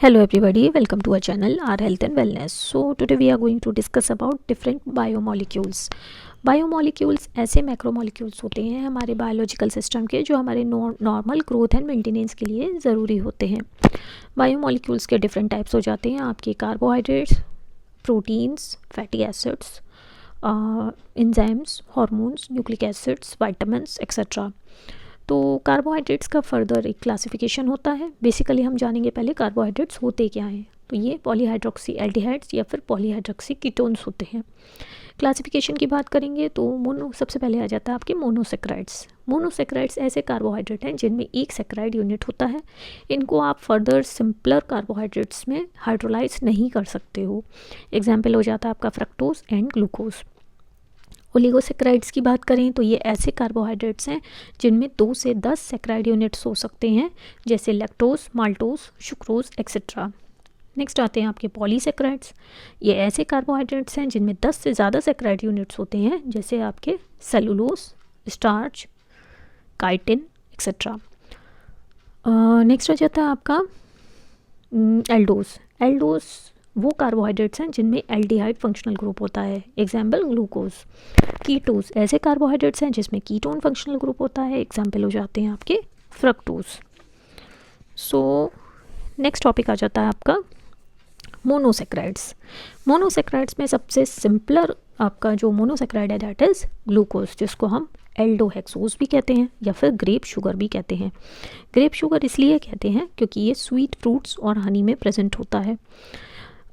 Hello everybody, welcome to our channel, our health and wellness. So today we are going to discuss about different biomolecules. Biomolecules ऐसे macromolecules होते हैं हमारे biological system के जो हमारे normal growth and maintenance के लिए ज़रूरी होते हैं. बायोमोलिक्यूल्स के डिफरेंट टाइप्स हो जाते हैं आपके carbohydrates, proteins, fatty acids, enzymes, hormones, nucleic acids, vitamins etcetera. तो कार्बोहाइड्रेट्स का फर्दर एक क्लासिफिकेशन होता है. बेसिकली हम जानेंगे पहले कार्बोहाइड्रेट्स होते क्या हैं. तो ये पॉलीहाइड्रोक्सी एल्डिहाइड्स या फिर पॉलीहाइड्रोक्सी कीटोन्स होते हैं. क्लासिफिकेशन की बात करेंगे तो सबसे पहले आ जाता है आपके मोनोसेक्राइड्स. मोनोसेक्राइड्स ऐसे कार्बोहाइड्रेट हैं जिनमें एक सेक्राइड यूनिट होता है. इनको आप फर्दर सिंपलर कार्बोहाइड्रेट्स में हाइड्रोलाइज नहीं कर सकते हो. एग्जाम्पल हो जाता है आपका फ्रक्टोज एंड ग्लूकोज. ओलिगोसेक्राइड्स की बात करें तो ये ऐसे कार्बोहाइड्रेट्स हैं जिनमें 2 से 10 सेक्राइड यूनिट्स हो सकते हैं, जैसे lactose, maltose, sucrose etcetera. Next आते हैं आपके पॉलीसेक्राइड्स. ये ऐसे कार्बोहाइड्रेट्स हैं जिनमें 10 से ज़्यादा सेक्राइड यूनिट्स होते हैं, जैसे आपके cellulose, starch, chitin etcetera. Next आ जाता है आपका एल्डोज. एल्डोज वो कार्बोहाइड्रेट्स हैं जिनमें एल्डिहाइड फंक्शनल ग्रुप होता है. Example glucose. कीटोज ऐसे कार्बोहाइड्रेट्स हैं जिसमें कीटोन फंक्शनल ग्रुप होता है. एग्जाम्पल हो जाते हैं आपके फ्रक्टोज. सो नेक्स्ट टॉपिक आ जाता है आपका मोनोसेक्राइड्स. मोनोसेक्राइड्स में सबसे सिंपलर आपका जो मोनोसेक्राइड है दैट इज़ ग्लूकोज, जिसको हम एल्डोहेक्सोज भी कहते हैं या फिर ग्रेप शुगर भी कहते हैं. ग्रेप शुगर इसलिए कहते हैं क्योंकि ये स्वीट फ्रूट्स और हनी में प्रेजेंट होता है.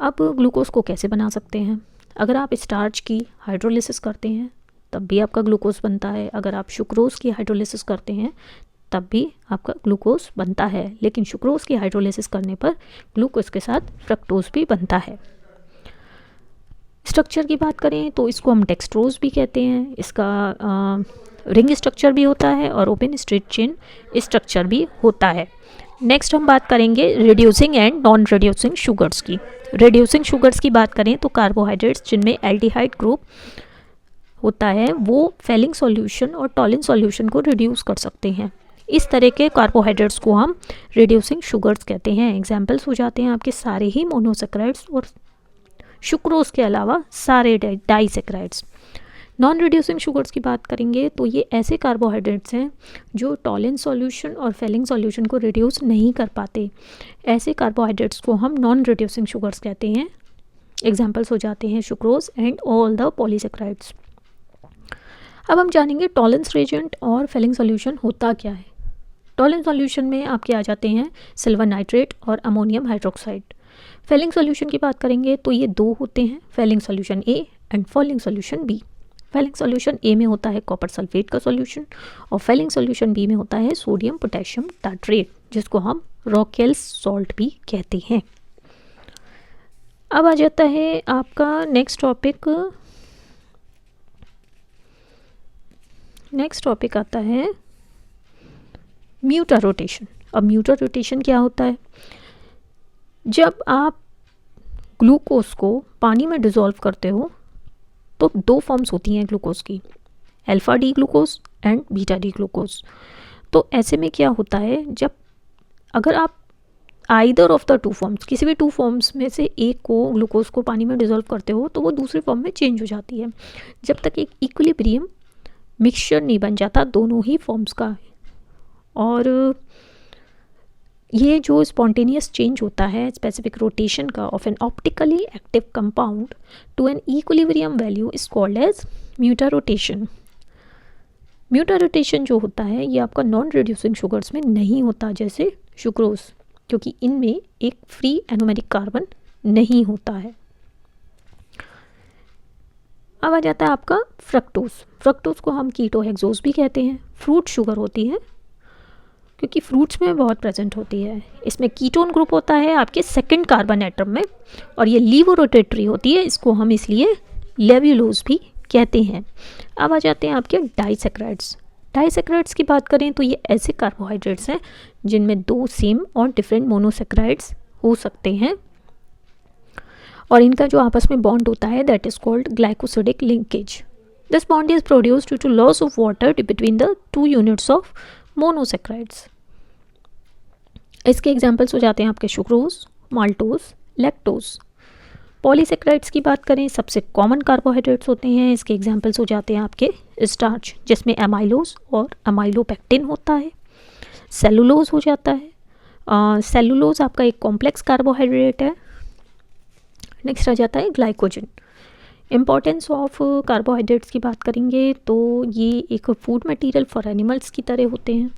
अब ग्लूकोज को कैसे बना सकते हैं? अगर आप स्टार्च की हाइड्रोलिसिस करते हैं तब भी आपका ग्लूकोज बनता है. अगर आप सुक्रोज की हाइड्रोलिसिस करते हैं तब भी आपका ग्लूकोज बनता है. लेकिन सुक्रोज की हाइड्रोलिसिस करने पर ग्लूकोज के साथ फ्रक्टोज भी बनता है. स्ट्रक्चर की बात करें तो इसको हम डेक्सट्रोज भी कहते हैं. इसका रिंग स्ट्रक्चर भी होता है और ओपन स्ट्रेट चेन स्ट्रक्चर भी होता है. नेक्स्ट हम बात करेंगे reducing and non reducing sugars की. रिड्यूसिंग शुगर्स की बात करें तो कार्बोहाइड्रेट्स जिनमें एल्डिहाइड ग्रुप होता है वो फेलिंग सॉल्यूशन और टॉलिन सॉल्यूशन को रिड्यूस कर सकते हैं. इस तरह के कार्बोहाइड्रेट्स को हम रिड्यूसिंग शुगर्स कहते हैं. एग्जाम्पल्स हो जाते हैं आपके सारे ही मोनोसेक्राइड्स और सुक्रोज के अलावा सारे डाइसेक्राइड्स. नॉन रिड्यूसिंग शुगर्स की बात करेंगे तो ये ऐसे कार्बोहाइड्रेट्स हैं जो टॉलिन सॉल्यूशन और फेलिंग सॉल्यूशन को रिड्यूस नहीं कर पाते. ऐसे कार्बोहाइड्रेट्स को हम नॉन रिड्यूसिंग शुगर्स कहते हैं. एग्जाम्पल्स हो जाते हैं sucrose and all the polysaccharides. अब हम जानेंगे टॉलेंस रेजेंट और फेलिंग सॉल्यूशन होता क्या है. टॉलेंस सॉल्यूशन में आपके आ जाते हैं सिल्वर नाइट्रेट और अमोनियम हाइड्रोक्साइड. फेलिंग सॉल्यूशन की बात करेंगे तो ये 2 होते हैं, Fehling solution A and Fehling solution B. Fehling solution A में होता है कॉपर सल्फेट का सॉल्यूशन और फेलिंग सॉल्यूशन बी में होता है सोडियम पोटेशियम टार्ट्रेट, जिसको हम रॉकेल्स सॉल्ट भी कहते हैं. अब आ जाता है आपका नेक्स्ट टॉपिक आता है म्यूटा रोटेशन. अब म्यूटा रोटेशन क्या होता है? जब आप ग्लूकोज को पानी में डिज़ोल्व करते हो तो 2 फॉर्म्स होती हैं ग्लूकोज की, alpha D glucose and beta D glucose. तो ऐसे में क्या होता है, जब अगर आप आइदर ऑफ द 2 फॉर्म्स किसी भी 2 फॉर्म्स में से एक को ग्लूकोज को पानी में डिज़ोल्व करते हो तो वो दूसरे फॉर्म में चेंज हो जाती है, जब तक एक इक्विलिब्रियम मिक्सचर नहीं बन जाता दोनों ही फॉर्म्स का. और ये जो स्पॉन्टेनियस चेंज होता है स्पेसिफिक रोटेशन का of an optically active compound to an equilibrium value is called as mutarotation. Mutarotation जो होता है ये आपका नॉन रिड्यूसिंग शुगर्स में नहीं होता, जैसे सुक्रोज, क्योंकि इनमें एक फ्री एरोमेटिक कार्बन नहीं होता है. अब आ जाता है आपका फ्रक्टोज. फ्रक्टोज को हम कीटोहेक्सोज भी कहते हैं. फ्रूट शुगर होती है क्योंकि फ्रूट्स में बहुत प्रेजेंट होती है. इसमें कीटोन ग्रुप होता है आपके सेकंड कार्बन एटम में और ये लीवो रोटेटरी होती है, इसको हम इसलिए लेव्युलोज भी कहते हैं. अब आ जाते हैं आपके डाइसेक्राइड्स. डाइसेक्राइड्स की बात करें तो ये ऐसे कार्बोहाइड्रेट्स हैं जिनमें 2 सेम और डिफरेंट मोनोसेक्राइड्स हो सकते हैं और इनका जो आपस में बॉन्ड होता है that is called glycosidic linkage. This bond is produced due to loss of water between the 2 units of monosaccharides. इसके एग्जाम्पल्स हो जाते हैं आपके सुक्रोज, माल्टोज, लैक्टोज। पॉलीसेक्राइड्स की बात करें, सबसे कॉमन कार्बोहाइड्रेट्स होते हैं, इसके एग्जांपल्स हो जाते हैं आपके स्टार्च, जिसमें एमाइलोज और एमाइलोपेक्टिन होता है। सेलुलोज हो जाता है, सेलुलोज आपका एक कॉम्प्लेक्स कार्बोहाइड्रेट है। नेक्स्ट आ जाता है ग्लाइकोजन। इम्पॉर्टेंस ऑफ कार्बोहाइड्रेट्स की बात करेंगे तो ये एक फूड मटेरियल फॉर एनिमल्स की तरह होते हैं,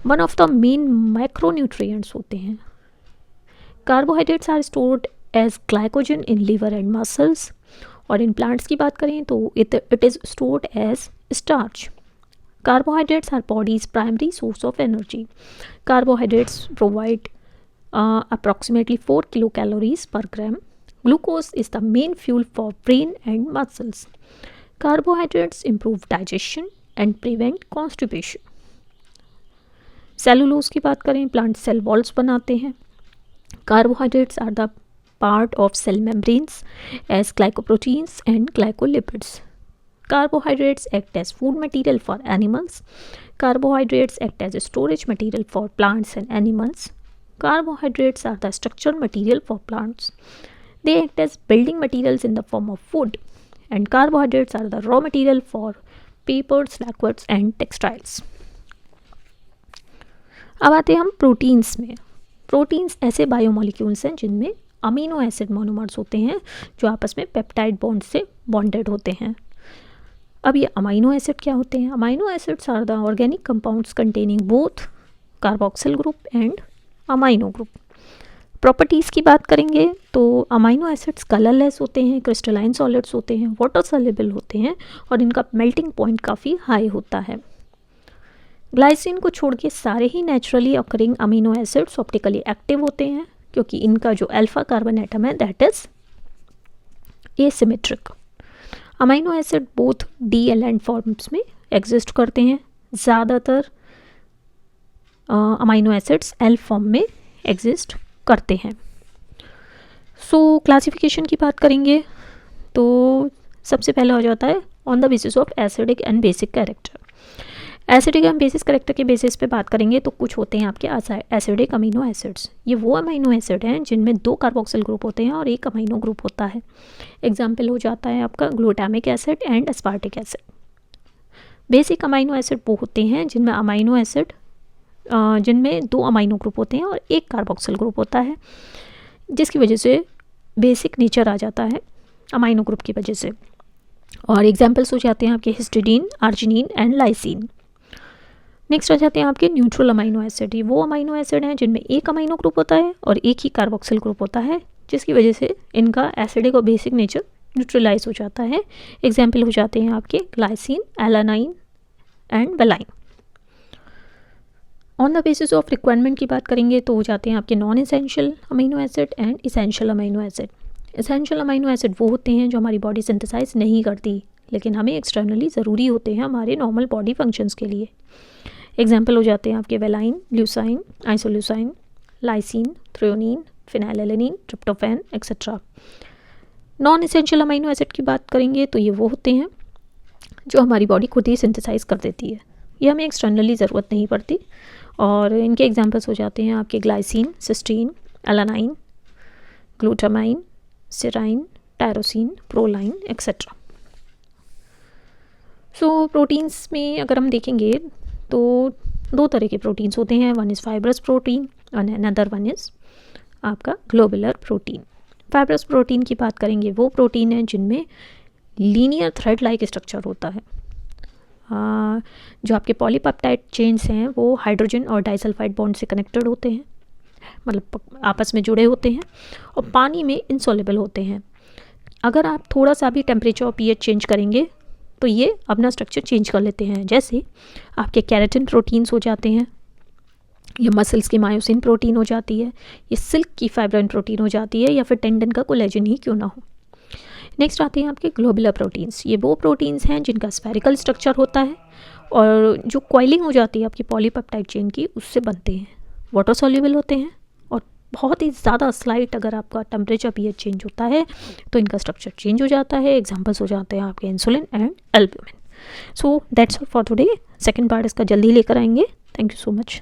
one of the main micronutrients होते हैं। Carbohydrates are stored as glycogen in liver and muscles, और इन प्लांट्स की बात करें तो it is stored as starch. Carbohydrates are body's primary source of energy. Carbohydrates provide approximately 4 kilocalories per gram. Glucose is the main fuel for brain and muscles. Carbohydrates improve digestion and prevent constipation. Cellulose की बात करें, plant cell walls बनाते हैं. Carbohydrates are the part of cell membranes as glycoproteins and glycolipids. Carbohydrates act as food material for animals. Carbohydrates act as a storage material for plants and animals. Carbohydrates are the structural material for plants. They act as building materials in the form of food. And carbohydrates are the raw material for papers, lacquers and textiles. अब आते हैं हम proteins में। Proteins ऐसे biomolecules हैं जिनमें amino acid monomers होते हैं जो आपस में पेप्टाइड बॉन्ड से बॉन्डेड होते हैं। अब ये अमाइनो एसिड क्या होते हैं? Amino acids are the organic compounds containing both carboxyl group and amino group. Properties की बात करेंगे तो अमाइनो एसिड्स कलरलेस होते हैं, क्रिस्टलाइन सॉलिड्स होते हैं, वाटर सॉल्युबल होते हैं और इनका मेल्टिंग पॉइंट काफ़ी हाई होता है। ग्लाइसिन को छोड़ के सारे ही naturally occurring amino acids optically active होते हैं क्योंकि इनका जो अल्फा कार्बन एटम है that is asymmetric. Amino acid both D L and forms में एग्जिस्ट करते हैं। ज़्यादातर अमाइनो एसिड्स एल फॉर्म में एग्जिस्ट करते हैं। सो क्लासिफिकेशन की बात करेंगे तो सबसे पहले हो जाता है on the basis of acidic and basic character. Acidic and bases character के बेसिस पे बात करेंगे तो कुछ होते हैं आपके एसिडिक अमीनो एसिड्स। ये वो अमीनो एसिड हैं जिनमें 2 कार्बोक्सिल ग्रुप होते हैं और 1 अमीनो ग्रुप होता है। एग्जाम्पल हो जाता है आपका glutamic acid and aspartic acid. Basic amino acid वो होते हैं जिनमें अमीनो एसिड जिनमें 2 अमीनो ग्रुप होते हैं और 1 कार्बोक्सिल ग्रुप होता है, जिसकी वजह से बेसिक नेचर आ जाता है अमीनो ग्रुप की वजह से। और एग्जाम्पल्स हो जाते हैं आपके histidine, arginine and lysine. Next आ जाते हैं आपके न्यूट्रल अमीनो एसिड। ये वो अमीनो एसिड हैं जिनमें 1 अमीनो ग्रुप होता है और 1 ही कार्बोक्सिल ग्रुप होता है, जिसकी वजह से इनका एसिडिक और बेसिक नेचर न्यूट्रलाइज हो जाता है। एग्जाम्पल हो जाते हैं आपके glycine, alanine and valine. On the basis of requirement की बात करेंगे तो हो जाते हैं आपके non essential amino acid and essential amino acid. Essential amino acid वो होते हैं जो हमारी बॉडी सिंथेसाइज नहीं करती लेकिन हमें एक्सटर्नली ज़रूरी होते हैं हमारे नॉर्मल बॉडी फंक्शंस के लिए। एग्जाम्पल हो जाते हैं आपके valine, leucine, isoleucine, lysine, threonine, phenylalanine, tryptophan etcetera. Non essential amino acid की बात करेंगे तो ये वो होते हैं जो हमारी बॉडी खुद ही सिंथेसाइज कर देती है, ये हमें एक्सटर्नली ज़रूरत नहीं पड़ती। और इनके एग्जाम्पल्स हो जाते हैं आपके glycine, cysteine, alanine, glutamine, serine, tyrosine, proline etcetera. So proteins में अगर हम देखेंगे तो 2 तरह के प्रोटीन्स होते हैं, वन इज़ फाइब्रस प्रोटीन और अनदर वन इज़ आपका ग्लोबुलर प्रोटीन। फाइब्रस प्रोटीन की बात करेंगे वो प्रोटीन है जिनमें लीनियर थ्रेड लाइक स्ट्रक्चर होता है। जो आपके पॉलीपेप्टाइड चेन्स हैं वो हाइड्रोजन और डाइसल्फाइड बॉन्ड से कनेक्टेड होते हैं, मतलब आपस में जुड़े होते हैं और पानी में इनसॉल्युबल होते हैं। अगर आप थोड़ा सा भी टेम्परेचर और पीएच चेंज करेंगे तो ये अपना स्ट्रक्चर चेंज कर लेते हैं। जैसे आपके केराटिन प्रोटीन्स हो जाते हैं, या मसल्स की मायोसिन प्रोटीन हो जाती है, ये सिल्क की फाइब्रिन प्रोटीन हो जाती है, या फिर टेंडन का कोलेजन ही क्यों ना हो। नेक्स्ट आते हैं आपके ग्लोबुलर प्रोटीन्स। ये वो प्रोटीन्स हैं जिनका स्फेरिकल स्ट्रक्चर होता है और जो कॉइलिंग हो जाती है आपकी पॉलीपेप्टाइड चेन की उससे बनते हैं, वाटर सॉल्युबल होते हैं और बहुत ही ज़्यादा स्लाइट अगर आपका टेम्परेचर पीएच चेंज होता है तो इनका स्ट्रक्चर चेंज हो जाता है। एग्जाम्पल्स हो जाते हैं आपके insulin and albumin. So that's all for today. Second part इसका जल्दी लेकर आएंगे। Thank you so much.